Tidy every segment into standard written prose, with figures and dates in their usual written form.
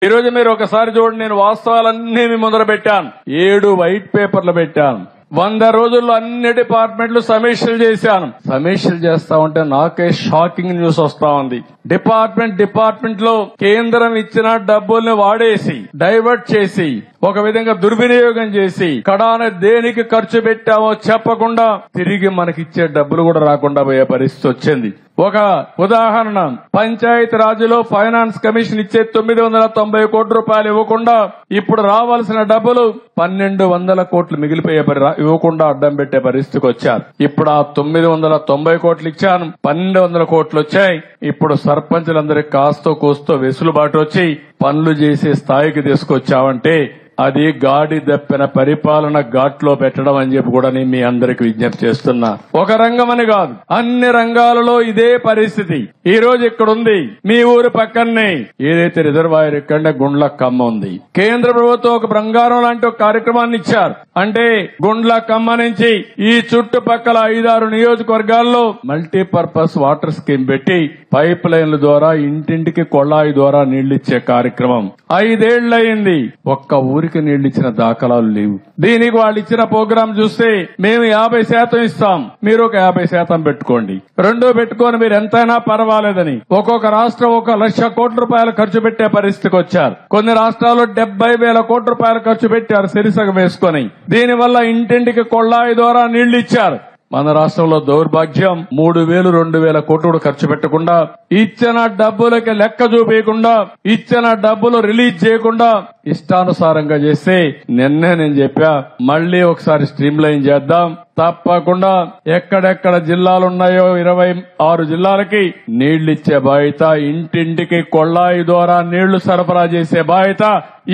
ఈ రోజు మీరు ఒకసారి చూడండి, నేను వాస్తవాలన్నీ మీ ముందర పెట్టాను. 7 వైట్ పేపర్లు పెట్టాను. 100 రోజుల్లో అన్ని డిపార్ట్మెంట్లు సమీక్షలు చేశాను. సమీక్షలు చేస్తా ఉంటే నాకే షాకింగ్ న్యూస్ వస్తా ఉంది. డిపార్ట్మెంట్ లో కేంద్రం ఇచ్చిన డబ్బుల్ని వాడేసి, డైవర్ట్ చేసి, ఒక విధంగా దుర్వినియోగం చేసి, కడాన దేనికి ఖర్చు పెట్టామో చెప్పకుండా తిరిగి మనకిచ్చే డబ్బులు కూడా రాకుండా పోయే పరిస్థితి వచ్చింది. ఒక ఉదాహరణ, పంచాయతీ రాజ్లో ఫైనాన్స్ కమిషన్ ఇచ్చే 990 కోట్ల రూపాయలు ఇవ్వకుండా ఇప్పుడు రావాల్సిన డబ్బులు 1200 కోట్లు మిగిలిపోయే ఇవ్వకుండా అడ్డం పెట్టే పరిస్థితికి వచ్చారు. ఇప్పుడు ఆ 990 కోట్లు ఇచ్చాను, 1200 కోట్లు వచ్చాయి. ఇప్పుడు సర్పంచులందరికీ కాస్తో కూస్తో వెసులుబాటు వచ్చి పనులు చేసే స్థాయికి తీసుకొచ్చావంటే అది గాడి దప్పిన పరిపాలన ఘాట్లో పెట్టడం అని చెప్పి కూడా నేను మీ అందరికి విజ్ఞప్తి చేస్తున్నా. ఒక రంగం అని కాదు, అన్ని రంగాలలో ఇదే పరిస్థితి. ఈ రోజు ఇక్కడ ఉంది, మీ ఊరు పక్కనే ఏదైతే రిజర్వాయర్ ఇక్కడ గుండ్లకమ్మ ఉంది. కేంద్ర ప్రభుత్వం ఒక బంగారం లాంటి ఒక కార్యక్రమాన్ని ఇచ్చారు. అంటే గుండ్లకమ్మ నుంచి ఈ చుట్టుపక్కల 5-6 నియోజకవర్గాల్లో మల్టీపర్పస్ వాటర్ స్కీమ్ పెట్టి పైప్ లైన్ల ద్వారా ఇంటింటికి కొళాయి ద్వారా నీళ్లిచ్చే కార్యక్రమం 5 ఏళ్లయింది. ఒక్క ఊరికి నీళ్లిచ్చిన దాఖలాలు లేవు. దీనికి వాళ్ళు ఇచ్చిన ప్రోగ్రాం చూస్తే మేము 50% ఇస్తాం, మీరు ఒక 50% పెట్టుకోండి, రెండో పెట్టుకొని మీరు ఎంతైనా పర్వాలేదని ఒక్కొక్క రాష్ట్రం 1,00,000 కోట్ల రూపాయలు ఖర్చు పెట్టే పరిస్థితికి వచ్చారు. కొన్ని రాష్ట్రాల్లో 70,000 కోట్ల రూపాయలు ఖర్చు పెట్టారు సిరిసగ వేసుకొని. దీనివల్ల ఇంటింటికి కొళాయి ద్వారా నీళ్లు ఇచ్చారు. మన రాష్ట్రంలో దౌర్భాగ్యం 3,000, 2,000 కోట్లు ఖర్చు పెట్టకుండా, ఇచ్చిన డబ్బులకి లెక్క చూపించకుండా, ఇచ్చిన డబ్బులు రిలీజ్ చేయకుండా ఇష్టానుసారంగా చేస్తే నిన్నే నేను చెప్పా, మళ్లీ ఒకసారి స్ట్రీమ్ లైన్ చేద్దాం. తప్పకుండా ఎక్కడెక్కడ జిల్లాలున్నాయో 26 జిల్లాలకి నీళ్లిచ్చే బాధ్యత, ఇంటింటికి కొళాయి ద్వారా నీళ్లు సరఫరా చేసే బాధ్యత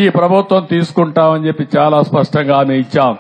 ఈ ప్రభుత్వం తీసుకుంటామని చెప్పి చాలా స్పష్టంగా హామీ ఇచ్చాం.